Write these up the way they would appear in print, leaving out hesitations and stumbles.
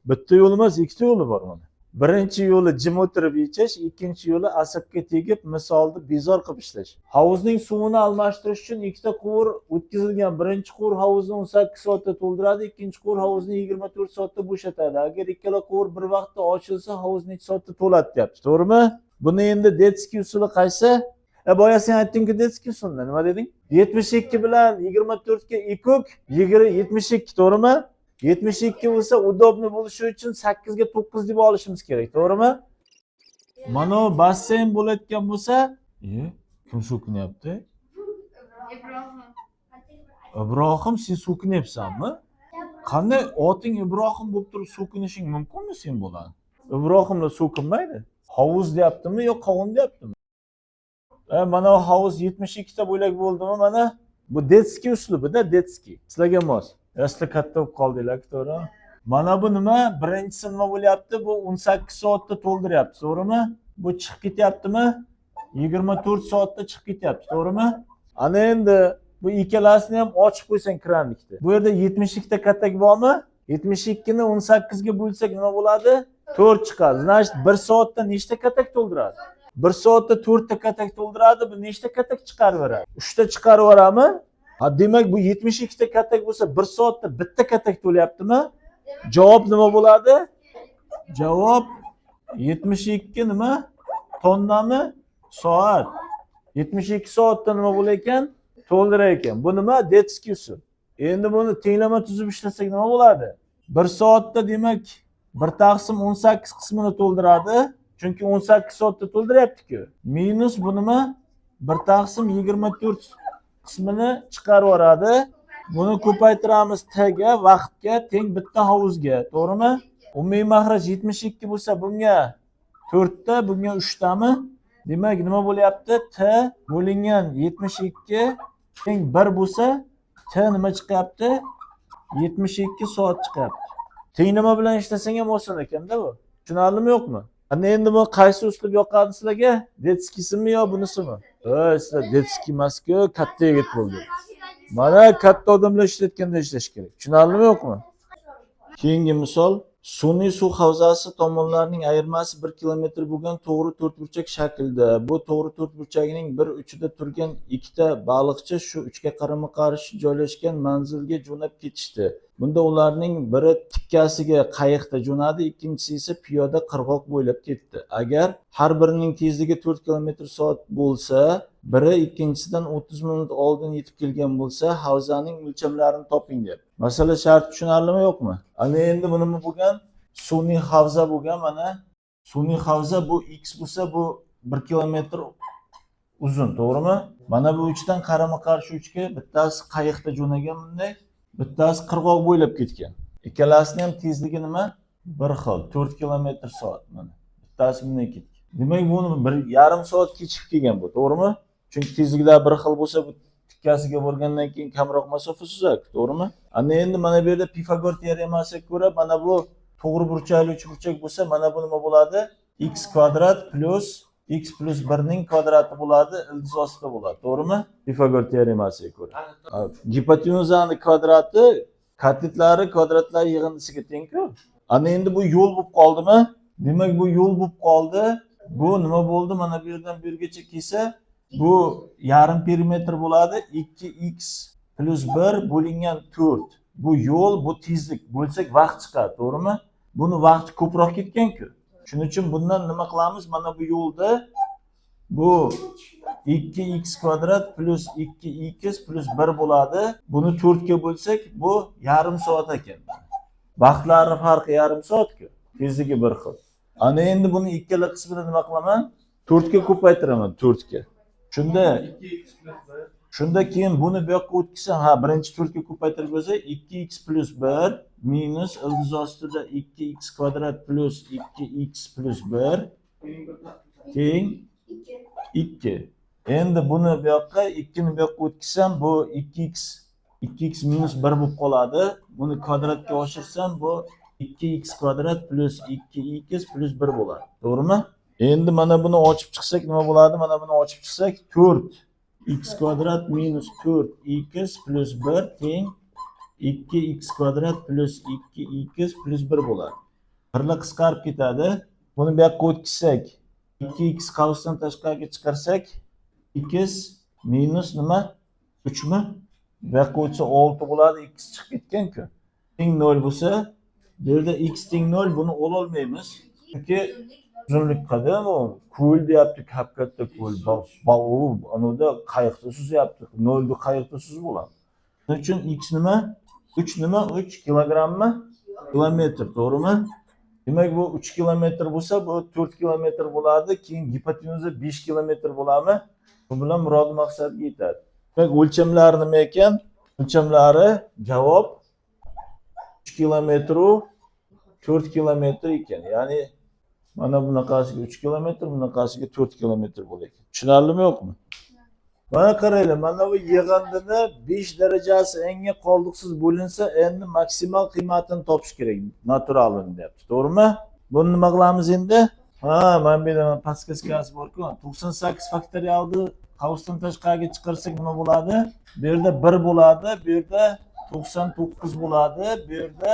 Bitta yo'l emas, ikkita yo'li bor mana. Birinchi yo'li jim o'tirib yechish, ikkinchi yo'li asabga tegib, misolda bezor qilib ishlash. Havuzning suvini almashtirish uchun ikkita quvur o'tkazilgan. Birinchi quvur havuzni 18 soatda to'ldiradi, ikkinchi quvur havuzni 24 soatda bo'shatadi. Agar ikkala quvur bir vaqtda ochilsa, havuz necha soatda to'ladi deyapti, to'g'rimi? Buni endi Detskiy usuli qaysi? Boya sen aytding-ku Detskiy usulida, nima deding? 72 bilan 24 ga ekuk 72, to'g'rimi? 72 bo'lsa, udobni bo'lishi uchun 8 ga 9 deb olishimiz kerak, to'g'rimi? Mana basseyn bo'layotgan bo'lsa, kim so'kinyapti? Ibrohim, sen so'kinyapsanmi? Qanday oting Ibrohim bo'lib turib so'kinishing mumkinmi sen bo'ladi? Ibrohimlar so'kinmaydi. Havuz deyaptimi yo qovun deyaptimi? Mana havuz 72 ta bo'lak bo'ldimi mana? Bu Detskiy uslubida, Detskiy. Sizlarga mos. Sizlar katta bo'lib qoldinglar, to'g'ri? Mana bu nima? Birinchisi nima bo'lyapti? Bu 18 soatda to'ldiryapti, to'g'rimi? Bu chiqib ketyaptimi? 24 soatda chiqib ketyapti, to'g'rimi? Ana endi bu ikkalasini ham ochib qo'ysang kranlikda. Bu yerda 72 ta katak bormi? 72 ni 18 ga bo'lsak nima bo'ladi? 4 chiqadi. Значит, 1 soatda nechta katak to'ldiradi? 1 soatda 4 ta katak to'ldiradi. Bu nechta katak chiqarib beradi? 3 ta chiqarib berami? Demak, bu 72 ta katak bo'lsa 1 soatda bitta katak to'layaptimi? Javob nima bo'ladi? Javob 72 nima? Tonnami? Soat. 72 soatda nima bo'lar ekan? To'ldirar ekan. Bu nima? Detskiy usul. Endi buni tenglama tuzib ishlasak nima bo'ladi? 1 soatda demak 1/18 qismini to'ldiradi. Chunki 18 soatda to'ldiryapti-ku. Minus bu nima? 1/24 qismini chiqarib yuboradi. Buni ko'paytiramiz t ga, vaqtga teng bitta havuzga, to'g'rimi? Umumiy mahraj 72 bo'lsa, bunga 4 ta, bunga 3 tami? Demak, nima bo'lyapti? T bo'lingan 72 teng 1 bo'lsa, t nima chiqyapti? 72 soat chiqyapti. Tenglama bilan ishlasang ham oson ekanda bu. Tushunarlimi yo'qmi? Ana endi bu qaysi uslub yoqadi sizlarga? Detskiysimi yo bunisimi? Sizlar Detskiy emas-ku, katta yigit bo'ldi. Mana katta odamlar ishlatganda ishlash kerak. Tushunarlimi yo'qmi? Keyingi misol, sun'iy suv havzasi tomonlarining ayirmasi 1 kilometr bo'lgan to'g'ri to'rtburchak shaklda. Bu to'g'ri to'rtburchagining bir uchida turgan ikkita baliqchi shu uchga qarama-qarshi joylashgan manzilga jo'nab ketishdi. Bunda ularning biri tikkasiga qayiqda jo'nadi, ikkinchisi esa piyoda qirg'oq bo'ylab ketdi. Agar har birining tezligi 4 km/soat bo'lsa, biri ikkinchisidan 30 minut oldin yetib kelgan bo'lsa, havzaning o'lchamlarini toping deb. Masala shart tushunarlimi yo'qmi? Ana endi bu nima bo'lgan? Sun'iy havza bo'lgan mana. Sun'iy havza bu x bo'lsa, bu 1 kilometr uzun, to'g'rimi? Mana bu uchdan qarama-qarshi uchga bittasi qayiqda jo'nagan bunday, bittasi qirg'oq bo'ylab ketgan. Ikkalasining ham tezligi nima? Bir xil, 4 km/soat mana. Bittasi bunday ketgan. Demak, bu 1,5 soat kechikib kelgan bu, to'g'rimi? Chunki tezliklar bir xil bo'lsa, bu tikkasiga borgandan keyin kamroq masofa suzadi, to'g'rimi? Ana endi mana bu yerda Pifagor teoremasiga ko'ra, mana bu to'g'ri burchakli uchburchak bo'lsa, mana bu nima bo'ladi? X kvadrat plus x plus 1 ning kvadrati bo'ladi, ildiz ostida bo'ladi, to'g'rimi? Pifagor teoremasiga ko'ra. Gipotenuzaning kvadrati katetlari kvadratlar yig'indisiga teng-ku. Ana endi bu yo'l bo'lib qoldimi? Demak, bu yo'l bo'lib qoldi. Bu nima bo'ldi? Mana bu yerdan bu yergacha kelsa, bu yarim perimetr bo'ladi. 2x plus 1 bo'lingan 4. Bu yo'l, bu tezlik. Bo'lsak vaqt chiqadi, to'g'rimi? Buni vaqti ko'proq ketgan-ku. Shuning uchun bundan nima qilamiz? Mana bu yo'lda bu 2x kvadrat plus 2x plus 1 bo'ladi. Buni 4 ga bo'lsak, bu yarim soat ekan. Vaqtlari farqi yarim soat-ku. Tezligi bir xil. Ana endi buni ikkala qismini nima qilaman? 4 ga ko'paytiraman, 4 ga. Shunda keyin buni bu yoqqa o'tkazsam, birinchi 4 ga ko'paytirib bo'lsa, 2x plus 1 minus ildiz ostida 2x kvadrat plus 2x plus 1 teng 2. Endi buni bu yoqqa 2 ni bu yoqqa o'tkazsam, bu 2x minus 1 bo'lib qoladi. Buni kvadratga oshirsam, bu 2x kvadrat plus 2x plus 1 bo'ladi. To'g'rimi? Endi mana buni ochib chiqsak nima bo'ladi? Mana buni ochib chiqsak 4x kvadrat minus 4x plus 1 teng 2x kvadrat plus 2x plus 1 bo'ladi. birla qisqarib ketadi. Buni bu yoqqa o'tkazsak, 2x qavsdan tashqariga chiqarsak, x minus nima? 3 mi? Bu yoqqa o'tsa 6 bo'ladi, x chiqib ketgan-ku. Teng 0 bo'lsa, bu yerda x teng 0 buni ola olmaymiz. Chunki uzunlik qadar u ko'l deyapti, katta ko'l. U anoda qayiqda suzyapti. 0 ga qayiqda suzib bo'ladi. Shuning uchun x nima? 3 nima? 3 kilogrammi? Kilometr, to'g'rimi? Demak bu 3 kilometr bo'lsa, bu 4 kilometr bo'ladi. Keyin gipotenuza 5 kilometr bo'ladimi? Bu bilan murod maqsadga yetadi. Demak o'lchamlari nima ekan? O'lchamlari javob 3 kilometr u 4 kilometr ekan. Ya'ni mana bunaqasiga 3 kilometr, bunaqasiga 4 kilometr bo'lar ekan. Tushunarlimi yo'qmi? Mana qaranglar, mana bu yig'indini 5 darajasi n'ga qoldiqsiz bo'linsa, endi maksimal qiymatini topish kerak, naturalini deyapti. To'g'rimi? Buni nima qilamiz endi? Mana bu yerda podskazkasi bor-ku, 98 faktorialni qavsdan tashqariga chiqarsak nima bo'ladi? Bu yerda 1 bo'ladi, bu yerda 99 bo'ladi, bu yerda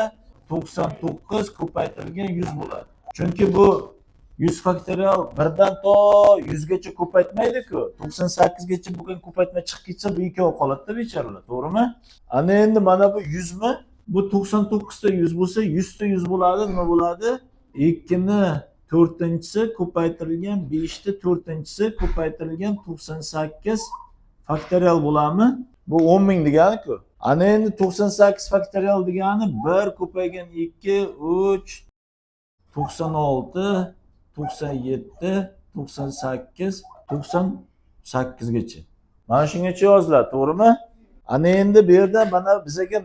99 ko'paytirilgan 100 bo'ladi. Chunki bu 100 faktorial 1 dan to 100 gacha ko'paytmaydi-ku. 98 gacha bo'lgan ko'paytma chiqib ketsa, bu ikkovi qoladi-da bechoralar, to'g'rimi? Ana endi mana bu 100 mi? Bu 99 ta 100 bo'lsa, 100 ta 100 bo'ladi, nima bo'ladi? 2 ni 4-si ko'paytirilgan 5 ta 4-si ko'paytirilgan 98 faktorial bo'ladimi? Bu 10 ming degani-ku. Ana endi 98 faktorial degani 1 ko'paygan 2, 3, 96, 97, 98, 98 gacha. Mana shungacha yoziladi, to'g'rimi? Ana endi bu yerda mana bizga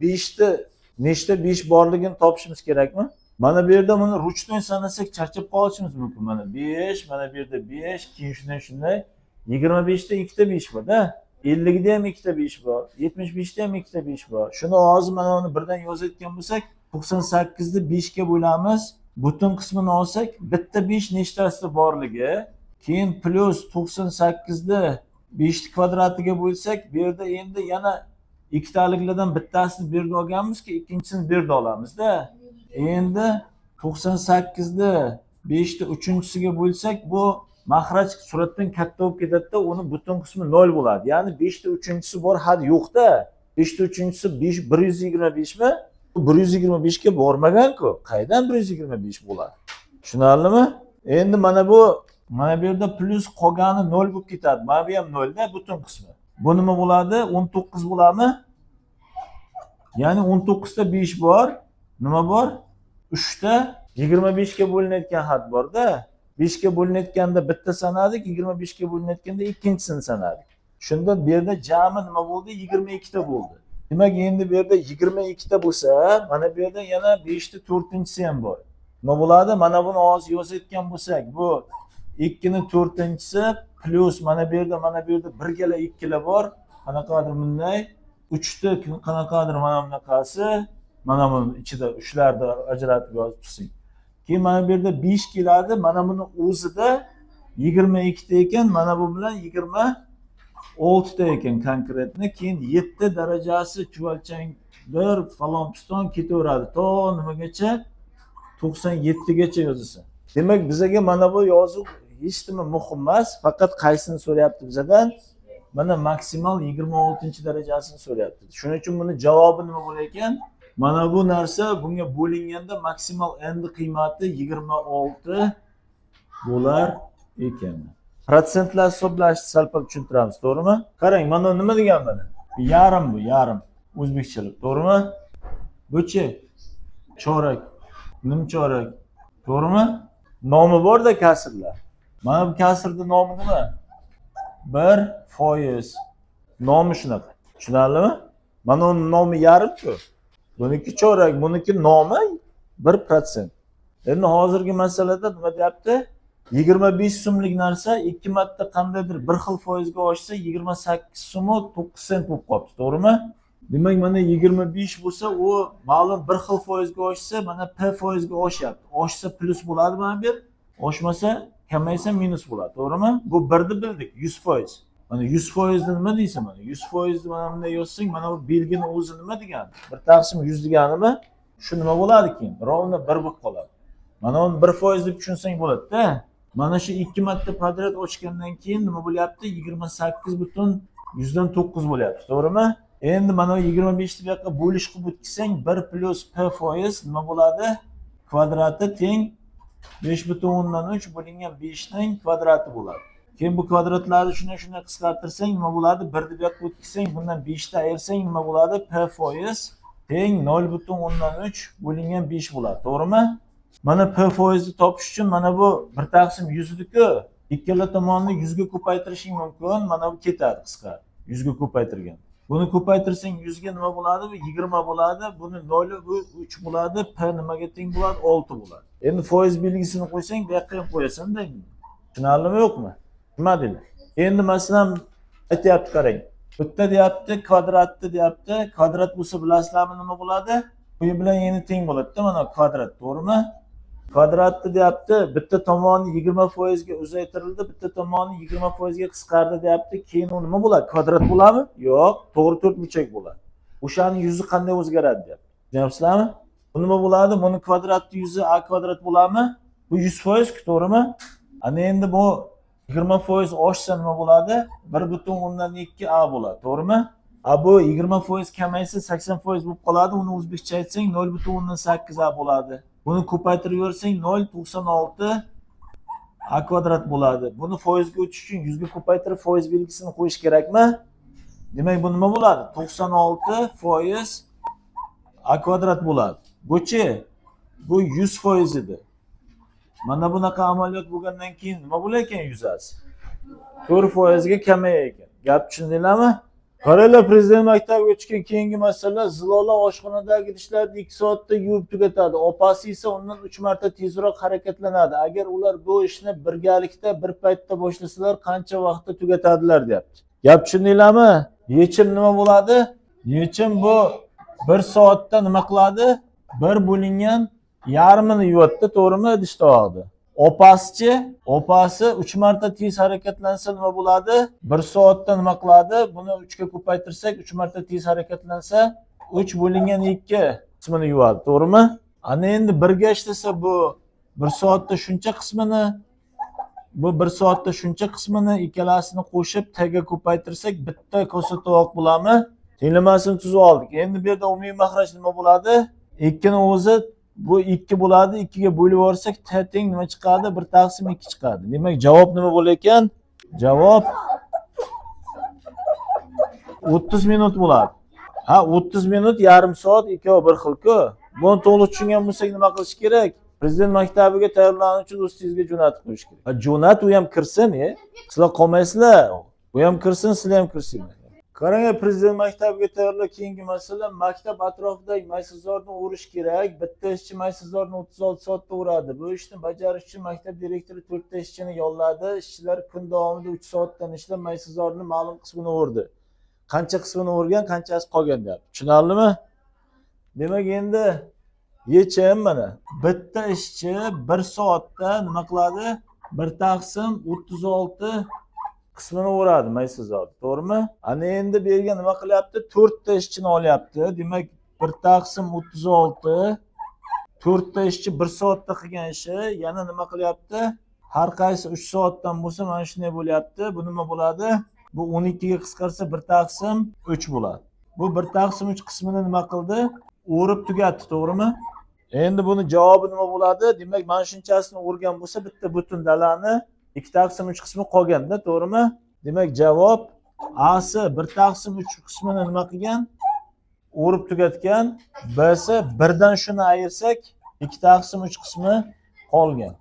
5 ta nechta 5 borligini topishimiz kerakmi? Mana bu yerda buni ruchnoy sanasak charchab qolishimiz mumkin. Mana 5, mana bu yerda 5, keyin shunday 25 ta 2 ta 5 bor-da. 50 da ham 2 ta 5 bor, 75 da ham 2 ta 5 bor. Shuni hozir mana uni birdan yozayotgan bo'lsak, 98 ni 5 ga bo'lamiz. Butun qismini olsak, bitta 5 nechtasida borligi, keyin plus 98 ni 5 kvadratiga bo'lsak, bu yerda endi yana ikkitaliklardan bittasini bu yerda olganmiz-ki, ikkinchisini bu yerda olamiz-da. Endi 98 ni 5 ta 3-chisiga bo'lsak, bu mahraj suratdan katta bo'lib ketadi-da, uni butun qismi 0 bo'ladi. Ya'ni 5 ta 3-chisi bor, had yo'q-da. 5 ta 3-chisi 125 mi? 125 ga bormagan-ku. Qaydan 125 bo'ladi? Tushunarlimi? Endi mana bu yerda plus qolgani 0 bo'lib ketadi. Mana bu ham 0 da butun qismi. Bu nima bo'ladi? 19 bo'ladimi? Ya'ni 19 ta 5 bor. Nima bor? 3 ta 25 ga bo'linayotgan had bor-da. 5 ga bo'linayotganda bitta sanadik, 25 ga bo'linayotganda ikkinchisini sanadik. Shunda bu yerda jami nima bo'ldi? 22 ta bo'ldi. Demak, endi bu yerda 22 ta bo'lsa, mana bu yerda yana 5 ta 4-chisi ham bor. Nima bo'ladi? Mana buni hozir yozayotgan bo'lsak, bu 2 ni 4-chisi plus mana bu yerda 1 gala 2 la bor. Qanaqadir bunday 3 ta qanaqadir mana bunaqasi, mana buni ichida 3 larni ajratib yozib tursang. Keyin mana bu yerda 5 keladi, mana buni o'zida 22 ta ekan, mana bu bilan 26 ta ekan konkretni. Keyin 7 darajasi chuvalchangdir, falon piston ketaveradi. To nimagacha? 97 gacha yozilsa. Demak, bizga mana bu yozuv hech nima muhim emas, faqat qaysini so'rayapti bizdan? Mana maksimal 26-darajasini so'rayapti. Shuning uchun buni javobi nima bo'lar ekan? Mana bu narsa bunga bo'linganda maksimal n qiymati 26 bo'lar ekan. Protsentlar hisoblashni sal pal tushuntiramiz, to'g'rimi? Qarang, mana nima degan mana? Yarim bu, yarim. O'zbekchalik, to'g'rimi? Bu-chi? Chorak. Nimchorak. To'g'rimi? Nomi bor-da kasrlar. Mana bu kasrning nomi nima? 1%. Nomi shunaqa. Tushunarlimi? Mana uning nomi yarim-ku. Buniki chorak, buniki nomi 1%. Endi hozirgi masalada nima deyapti? 25 so'mlik narsa 2 marta qandaydir bir xil foizga oshsa 28 so'm 9 sent bo'lib qolibdi, to'g'rimi? Demak, mana 25 bo'lsa, u ma'lum bir xil foizga oshsa, mana P foizga oshyapti. Oshsa plus bo'ladi mana bu yer, oshmasa, kamaysa minus bo'ladi, to'g'rimi? Bu 1 ni bildik, 100%. Mana 100% ni nima deysan mana? 100% ni mana bunday yozsang, mana bu belgini o'zi nima degani? 1/100 deganimi? Shu nima bo'ladi keyin? Rovna 1 bo'lib qoladi. Mana uni 1% deb tushunsang bo'ladi-da. Mana shu 2 marta podrяд ochgandan keyin nima bo'lyapti? 28,9 bo'lyapti, to'g'rimi? Endi mana 25 ni bu yoqqa bo'lish qilib o'tkazsang 1 plus p% nima bo'ladi? Kvadrati teng 5,3 bo'lingan 5 ning kvadrati bo'ladi. Keyin bu kvadratlarni shunday qisqartirsang nima bo'ladi? 1 ni bu yoqqa o'tkazsang, bundan 5 ta ayrsang nima bo'ladi? p% teng 0,3 bo'lingan 5 bo'ladi, to'g'rimi? Mana p%ni topish uchun mana bu 1/100-ku. Ikkala tomonni 100 ga ko'paytirishing mumkin. Mana bu ketadi qisqa. 100 ga ko'paytirgan. Buni ko'paytirsang 100 ga nima bo'ladi? Bu 20 bo'ladi. Buni 0 bu 3 bo'ladi. P nimaga teng bo'ladi? 6 bo'ladi. Endi foiz belgisini qo'ysang, bu yoqqa ham qo'yasan-da. Tushunarlimi, yo'qmi? Tushunmadinglar? Endi masalan aytyapti, qarang. Bitta deyapti, kvadratni deyapti. Kvadrat bo'lsa bilasizlarmi nima bo'ladi? Bu bilan yana teng bo'ladi-da, mana kvadrat, to'g'rimi? Kvadratni deyapti, bitta tomoni 20% ga uzaytirildi, bitta tomoni 20% ga qisqardi deyapti. Keyin u nima bo'ladi? Kvadrat bo'ladimi? Yo'q, to'g'ri to'rtburchak bo'ladi. O'shaning yuzi qanday o'zgaradi deyapti. Tushunasizlarmi? Bu nima bo'ladi? Buni kvadratni yuzi a kvadrat bo'ladimi? Bu 100%, to'g'rimi? Ana endi bu 20% oshsa nima bo'ladi? 1,2 a bo'ladi, to'g'rimi? Bu 20% kamaysa 80% bo'lib qoladi. Uni o'zbekcha aytsang 0,8 a bo'ladi. Buni ko'paytirib yursang 0,96 a kvadrat bo'ladi. Buni foizga o'tish uchun 100 ga ko'paytirib foiz belgisini qo'yish kerakmi? Demak, bu nima bo'ladi? 96% a kvadrat bo'ladi. Bu-chi? Bu 100% edi. Mana bunaqa amaliyot bo'lgandan keyin nima bo'lar ekan yuzasi? 4% ga kamayar ekan. Gap tushundinglarmi? Qaranglar, prezident maktabiga tushgan keyingi masala Zilola oshxonadagi idishlarni 2 soatda yuvib tugatadi. Opasi esa undan 3 marta tezroq harakatlanadi. Agar ular bu ishni birgalikda bir paytda boshlasalar, qancha vaqtda tugatadilar, deyapti. Gap tushundinglarmi? Yechim nima bo'ladi? Yechim bu 1 soatda nima qiladi? 1 bo'lingan yarmini yuvadi, to'g'rimi? Idish tovoqni. Opasichi, opasi 3 marta tez harakatlansa nima bo'ladi? 1 soatda nima qiladi? Buni 3 ga ko'paytirsak, 3 marta tez harakatlansa 3 bo'lingan 2 qismini yuvadi, to'g'rimi? Ana endi birga ishlasa bu 1 soatda shuncha qismini, bu 1 soatda shuncha qismini ikkalasini qo'shib taga ko'paytirsak bitta kosa tovoq bo'ladimi? Tenglamasini tuzib oldik. Endi bu yerda umumiy mahraj nima bo'ladi? 2 ning o'zi bu 2 bo'ladi. 2 ga bo'lib yorsak teng nima chiqadi? 1/2 chiqadi. Demak, javob nima bo'lar ekan? Javob 30 minut bo'ladi. Ha, 30 minut, yarim soat, ikkovi bir xil-ku. Buni to'liq tushungan bo'lsak nima qilish kerak? Prezident maktabiga tayyorlanuvchi do'stingizga jo'natib qo'yish kerak. Jo'nat, u ham kirsin, sizlar qolmaysizlar. U ham kirsin, sizlar ham kirsinglar. Qarang, prezident maktabiga tayyorlash keyingi masala, maktab atrofidagi maysazorni o'rish kerak. Bitta ishchi maysazorni 36 soatda o'radi. Bu ishni bajarish uchun maktab direktori 4 ta ishchini yolladi. Ishchilar kun davomida 3 soatdan ishlab maysazorni ma'lum qismini o'rdi. Qancha qismini o'rgan, qanchasi qolgan deyapti. Tushunarlimi? Demak, endi yechim mana. Bitta ishchi 1 soatda nima qiladi? 1/36 qismini o'radi maysazor, to'g'rimi? Ana endi bu yerga nima qilyapti? 4 ta ishchini olyapti. Demak, 1/36 4 ta ishchi 1 soatda qilgan ishi yana nima qilyapti? Har qaysi 3 soatdan bo'lsa, mana shunday bo'lyapti. Bu nima bo'ladi? Bu 12 ga qisqarsa 1/3 bo'ladi. Bu 1/3 qismini nima qildi? O'rib tugatdi, to'g'rimi? Endi buni javobi nima bo'ladi? Demak, mana shunchasini o'rgan bo'lsa, bitta butun dalani 2/3 qismi qolganda, to'g'rimi? Demak, javob A'si 1/3 qismini nima qilgan? O'rib tugatgan. B'si 1dan shuni ayirsak 2/3 qismi qolgan.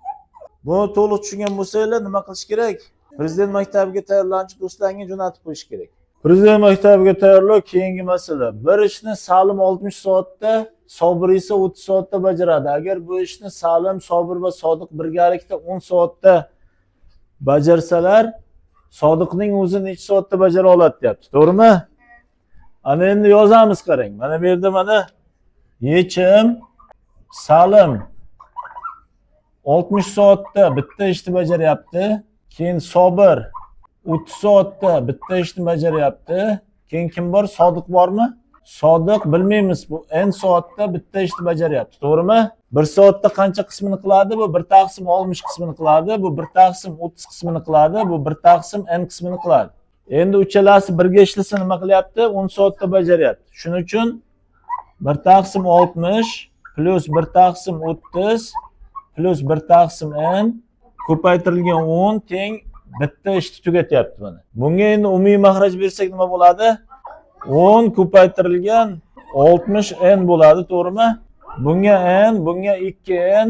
Buni to'liq tushungan bo'lsanglar nima qilish kerak? Prezident maktabiga tayyorlanuvchi do'stlarga jo'natib qo'yish kerak. Prezident maktabiga tayyorlash keyingi masala. Bir ishni Salim 60 soatda, Sobir esa 30 soatda bajaradi. Agar bu ishni Salim, Sobir va Sodiq birgalikda 10 soatda bajarsalar, Sodiqning o'zi necha soatda bajara oladi deyapti, to'g'rimi? Ana endi yozamiz, qarang. Mana bu yerda mana yechim Salim 60 soatda bitta ishni bajaryapti. Keyin Sobir 30 soatda bitta ishni bajaryapti. Keyin kim bor? Sodiq bormi? Sodiq bilmaymiz, bu n soatda bitta ishni bajaryapti, to'g'rimi? 1 soatda qancha qismini qiladi? Bu 1 taqsim 60 qismini qiladi, bu 1 taqsim 30 qismini qiladi, bu 1 taqsim n qismini qiladi. Endi uchalasi birga ishlasa nima qilyapti? 10 soatda bajaryapti. Shuning uchun 1 taqsim 60 plus 1 taqsim 30 plus 1 taqsim n ko'paytirilgan 10 teng bitta ishni tugatyapti mana. Bunga endi umumiy mahraj bersak nima bo'ladi? 10 ko'paytirilgan 60 n bo'ladi, to'g'rimi? Bunga n, bunga 2n,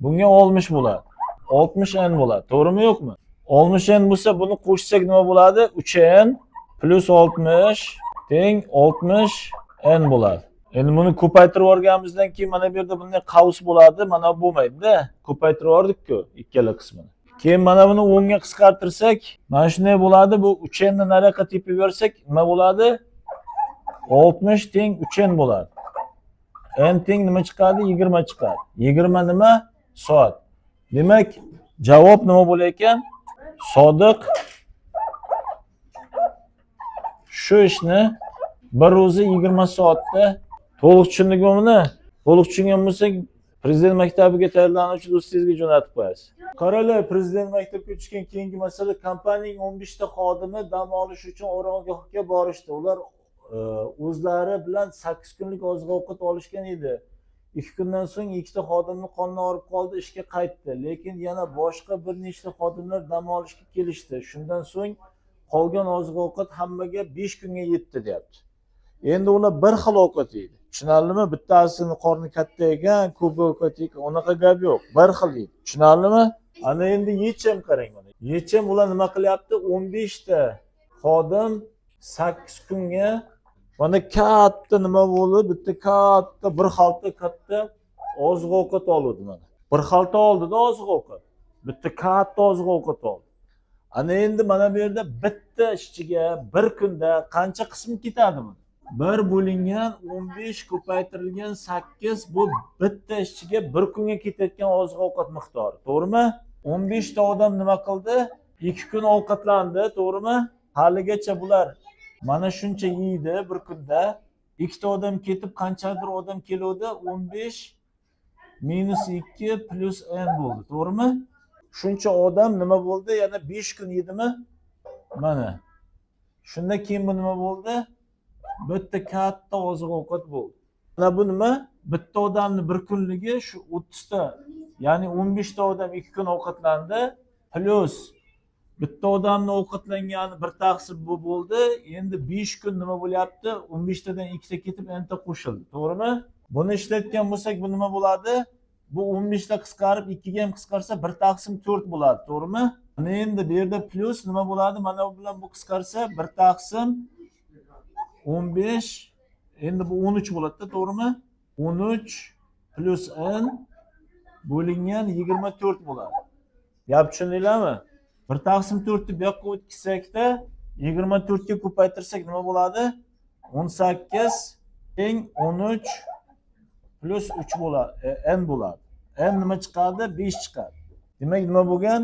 bunga 60 bo'ladi. 60 n bo'ladi, to'g'rimi yo'qmi? 60 n bo'lsa buni qo'shsak nima bo'ladi? 3n plus 60 teng 60 n bo'ladi. Endi buni ko'paytirib o'rganimizdan keyin mana bu yerda bunday qavs bo'ladi, mana bo'lmaydi-da. Ko'paytirib o'rdik-ku ikkala qismini. Keyin mana buni 10 ga qisqartirsak, mana shunday bo'ladi. Bu 3n ni nariyoqqa tepib bersak, nima bo'ladi? 60 teng 3n bo'ladi. N teng nima chiqadi? 20 chiqadi. 20 nima? Soat. Demak, javob nima bo'lar ekan? Sodiq shu ishni bir o'zi 20 soatda to'liq tushundingmi buni? To'liq tushungan bo'lsak, prezident maktabiga tayyorlanuvchi do'stingizga jo'natib qo'yasiz. Qaranglar, prezident maktabga tushgan keyingi masala, kompaniyaning 15 ta xodimi dam olish uchun oromgohga borishdi. Ular o'zlari bilan 8 kunlik oziq-ovqat olishgan edi. 2 kundan so'ng ikkita xodimni qonni olib qoldi, ishga qaytdi. Lekin yana boshqa bir nechta xodimlar dam olishga kelishdi. Shundan so'ng qolgan oziq-ovqat hammaga 5 kunga yetdi, deyapti. Endi ular bir xil ovqat yeydi. Tushunarlimi? Bittasini qorni katta ekan, ko'p ovqat yegan, unaqa gap yo'q. Bir xil yeydi. Tushunarlimi? Ana endi yechim qarang mana. Yechim ular nima qilyapti? 15 ta xodim 8 kunga mana katta nima bo'ldi? Bitta katta bir xalta katta oziq-ovqat oldi mana. Bir xalta oldida oziq-ovqat. Bitta katta oziq-ovqat oldi. Ana endi mana bu yerda bitta ishchiga bir kunda qancha qism ketadi buni? 1 bo'lingan 15 ko'paytirilgan 8 bu bitta ishchiga bir kunga ketayotgan oziq-ovqat miqdori, to'g'rimi? 15 ta odam nima qildi? 2 kun ovqatlandi, to'g'rimi? Haligacha bular mana shuncha yeydi bir kunda. Ikkita odam ketib qanchadir odam keluvdi? 15 minus 2 plus n bo'ldi, to'g'rimi? Shuncha odam nima bo'ldi? Yana 5 kun yedimi? Mana. Shundan keyin bu nima bo'ldi? Bitta katta oziq-ovqat bo'ldi. Mana bu nima? Bitta odamni bir kunligi shu 30 ta, ya'ni 15 ta odam 2 kun ovqatlandi plus bitta odamni ovqatlangani bir taqsim bu bo'ldi. Endi 5 kun nima bo'lyapti? 15 tadan 2 ta ketib enta qo'shildi, to'g'rimi? Buni ishlatgan bo'lsak bu nima bo'ladi? Bu 15 ta qisqarib 2 ga ham qisqarsa 1 taqsim 4 bo'ladi, to'g'rimi? Mana endi bu yerda plus nima bo'ladi? Mana bu bilan bu qisqarsa 1 taqsim 15, endi bu 13 bo'ladi-da, to'g'rimi? 13 plus n bo'lingan 24 bo'ladi. Gap tushundinglarmi? 1 taqsim 4 ni bu yoqqa o'tkazsak-da, 24 ga ko'paytirsak nima bo'ladi? 18 teng 13 plus 3 bo'ladi, n bo'ladi. N nima chiqadi? 5 chiqadi. Demak, nima bo'lgan?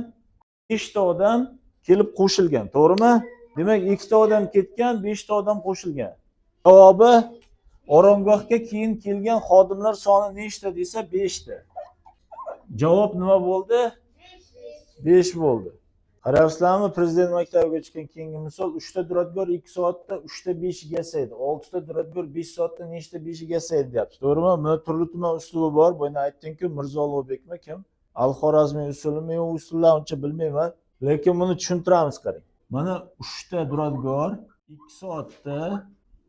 5 ta odam kelib qo'shilgan, to'g'rimi? Demak, 2 ta odam ketgan, 5 ta odam qo'shilgan. Javobi oromgohga keyin kelgan xodimlar soni nechta desa 5 ta. Javob nima bo'ldi? 5 bo'ldi. Qarabsizlarmi, prezident maktabiga chiqqan keyingi misol, 3 ta duradgor 2 soatda 3 ta beshik yasaydi. 6 ta duradgor 5 soatda nechta beshik yasaydi deyapti. To'g'rimi? Buni turli-tuman uslubi bor. Buni aytdim-ku, Mirzo Ulug'bekmi kim? Al-Xorazmiy usulimi, men u usullarni uncha bilmayman, lekin buni tushuntiramiz qarang. Mana 3 ta duradgor 2 soatda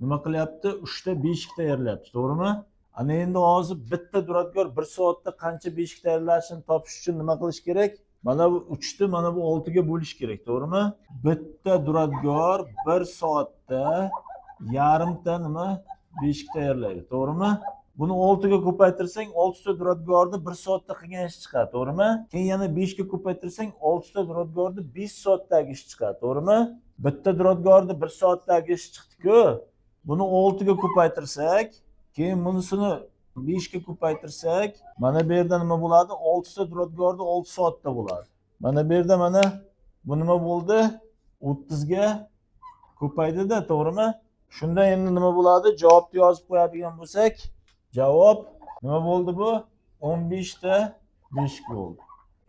nima qilyapti? 3 ta beshik tayyorlayapti, to'g'rimi? Ana endi hozir bitta duradgor 1 soatda qancha beshik tayyorlashini topish uchun nima qilish kerak? Mana bu 3 ni mana bu 6 ga bo'lish kerak, to'g'rimi? Bitta duradgor 1 soatda yarimta nima beshik tayyorlaydi, to'g'rimi? Buni 6 ga ko'paytirsang 6 ta duradgorni 1 soatda qilgan ish chiqadi, to'g'rimi? Keyin yana 5 ga ko'paytirsang 6 ta duradgorni 5 soatdagi ish chiqadi, to'g'rimi? Bitta duradgorni 1 soatdagi ish chiqdi-ku. Buni 6 ga ko'paytirsak, keyin bunisini 5 ga ko'paytirsak, mana bu yerda nima bo'ladi? 6 ta duradgorni 6 soatda bo'ladi. Mana bu yerda mana bu nima bo'ldi? 30 ga ko'paydi-da, to'g'rimi? Shunda endi nima bo'ladi? Javobni yozib qo'yadigan bo'lsak, javob nima bo'ldi bu? 15 ta 5 bo'ldi.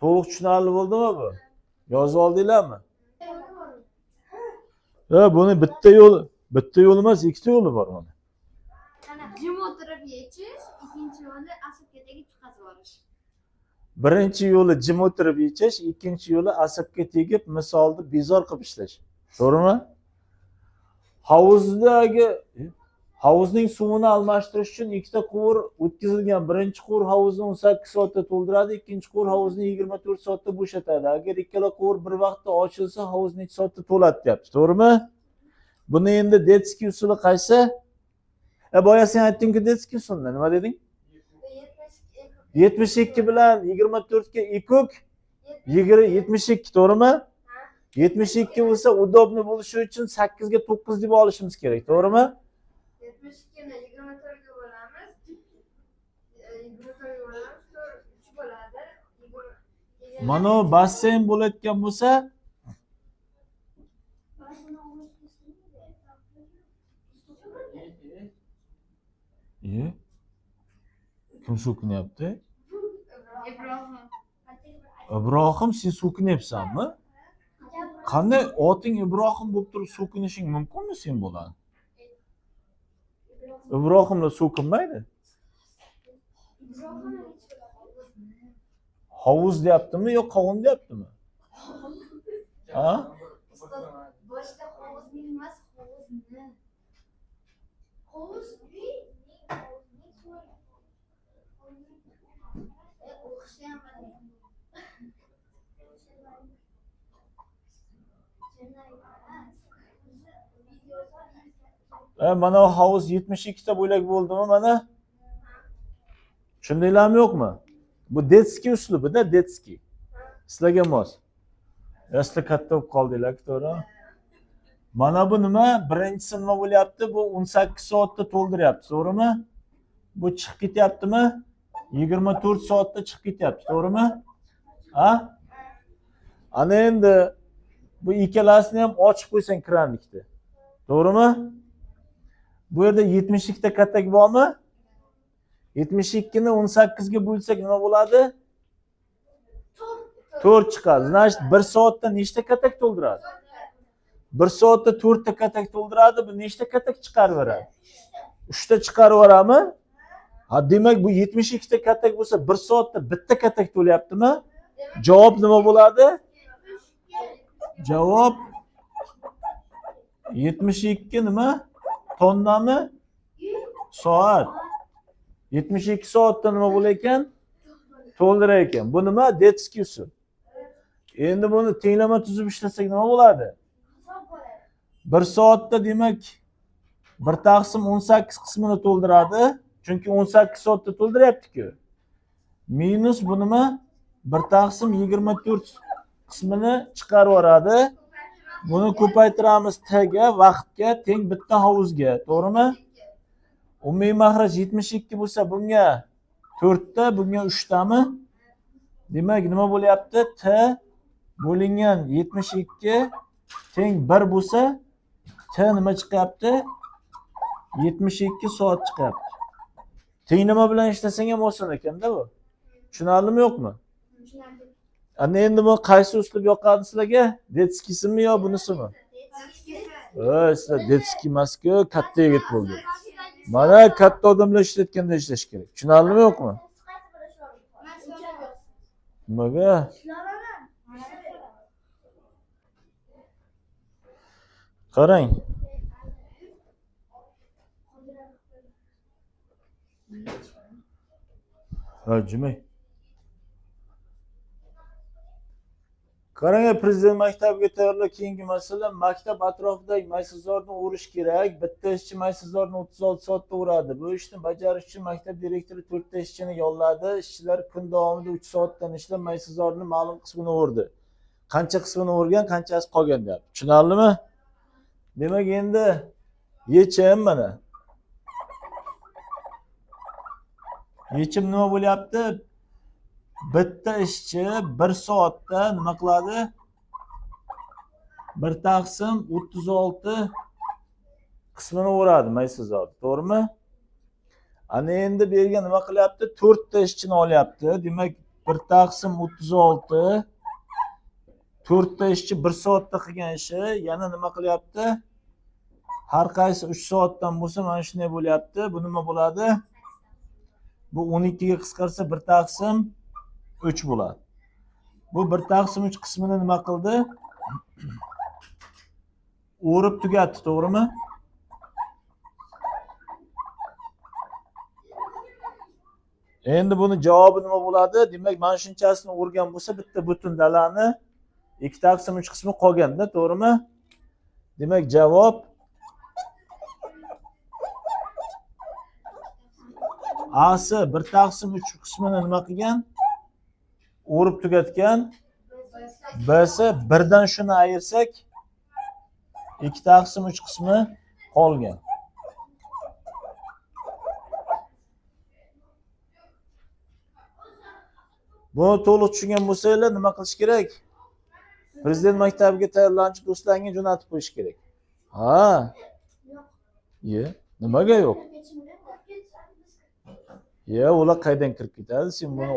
To'liq tushunarli bo'ldimi bu? Yozib oldinglarmi? Buni bitta yo'l emas, ikkita yo'li bor buni. Jim o'tirib yechish, ikkinchi yo'li asabga tegib chiqazib. Birinchi yo'li jim o'tirib yechish, ikkinchi yo'li asabga tegib misolni bezor qilib ishlash. To'g'rimi? Havuzning suvini almashtirish uchun ikkita quvur o'tkazilgan. Birinchi quvur havuzni 18 soatda to'ldiradi, ikkinchi quvur havuzni 24 soatda bo'shatadi. Agar ikkala quvur bir vaqtda ochilsa, havuz necha soatda to'ladi deyapti. To'g'rimi? Buni endi Detskiy usuli qaysi? Boya sen aytding-ku Detskiy usulda. Nima deding? 72 bilan 24 ga ekuk 72, to'g'rimi? 72 bo'lsa, udobni bo'lishi uchun 8 ga 9 deb olishimiz kerak, to'g'rimi? 72 ni 24 ga bo'lamiz. 24 ga bo'lamiz, 3 bo'ladi. Mana basseyn bo'layotgan bo'lsa, kim so'kinyapti? Ibrohim, sen so'kinyapsanmi? Qanday oting Ibrohim bo'lib turib so'kinishing mumkinmi sen bo'lan? Ibrohimlar so'kinmaydi. Hovuz deyaptimi yo qovun deyaptimi? Ha? Boshda hovuzning emas, hovuzni. Hovuz Mana hovuz 72 ta bo'ylak bo'ldimi mana? Tushundinglarmi yo'qmi? Bu Detskiy uslubida, Detskiy. Sizlarga mos. Sizlar katta bo'lib qoldinglar, to'g'ri? Mana bu nima? Birinchisi nima bo'lyapti? Bu 18 soatda to'ldiryapti, to'g'rimi? Bu chiqib ketyaptimi? 24 soatda chiqib ketyapti, to'g'rimi? Ha? Ana endi bu ikkalasini ham ochib qo'ysang kranlikni. To'g'rimi? Bu yerda 72 ta katak bormi? 72 ni 18 ga bo'lsak nima bo'ladi? 4 chiqadi. Значит, 1 soatda nechta katak to'ldiradi? 1 soatda 4 ta katak to'ldiradi. Bu nechta katak chiqarib beradi? 3 ta chiqarib berami? Ha, demak bu 72 ta katak bo'lsa 1 soatda bitta katak to'layaptimi? Javob nima bo'ladi? Javob 72 nima? Tonnami? Soat. 72 soatda nima bo'lar ekan? To'ldirar ekan. Bu nima? Detskiy usul. Endi buni tenglama tuzib ishlasak nima bo'ladi? 1 soatda demak 1/18 qismini to'ldiradi. Chunki 18 soatda to'ldiryapti-ku. Minus bu nima? 1/24 qismini chiqarib yuboradi. Buni ko'paytiramiz t ga, vaqtga teng bitta hovuzga, to'g'rimi? Umumiy mahraj 72 bo'lsa, bunga 4 ta, bunga 3 tami? Demak, nima bo'lyapti? T bo'lingan 72 teng 1 bo'lsa, t nima chiqyapti? 72 soat chiqyapti. Tenglama bilan ishlasang ham oson ekan-da bu. Tushunarlimi yo'qmi? Ana endi bu qaysi uslub yoqadi sizlarga? Detskiysimi yo bunisimi? Sizlar Detskiy emas-ku, katta yigit bo'ldi. Mana katta odamlar ishlatganda ishlash kerak. Tushunarlimi yo'qmi? Nimaga? Qarang. Ha, jimay. Qarang, prezident maktabiga tayyorlar keyingi masala, maktab atrofidagi maysazorni o'rish kerak. Bitta ishchi maysazorni 36 soatda o'radi. Bu ishni bajarish uchun maktab direktori 4 ta ishchini yolladi. Ishchilar kun davomida 3 soatdan ishlab maysazorni ma'lum qismini o'rdi. Qancha qismini o'rgan, qanchasi qolgan deyapti. Tushunarlimi? Demak, endi yechim mana. Yechim nima bo'lyapti? Bitta ishchi 1 soatda nima qiladi? 1/36 qismini o'radi maysa zoti, to'g'rimi? Ana endi bu yerga nima qilyapti? 4 ta ishchini olyapti. Demak, 1 taqsim 36. 4 ta ishchi 1 soatda qilgan ishi yana nima qilyapti? Har qaysi 3 soatdan bo'lsa, mana shunday bo'lyapti. Bu nima bo'ladi? Bu 12 ga qisqarsa 1 taqsim 3 bo'ladi. Bu 1 taqsim 3 qismini nima qildi? O'rib tugatdi, to'g'rimi? Endi buni javobi nima bo'ladi? Demak, mana shunchasini o'rgan bo'lsa, bitta butun dalani 2 taqsim 3 qismi qolganda, to'g'rimi? Demak, javob A'si 1 taqsim 3 qismini nima qilgan? O'rib tugatgan. B'si 1 dan shuni ayirsak 2 taqsim 3 qismi qolgan. Buni to'liq tushungan bo'lsanglar, nima qilish kerak? Prezident maktabiga tayyorlanuvchi do'stlarga jo'natib qo'yish kerak. Ha? Ye, nimaga yo'q? Ye, ular qaydan kirib ketadi? Sen buni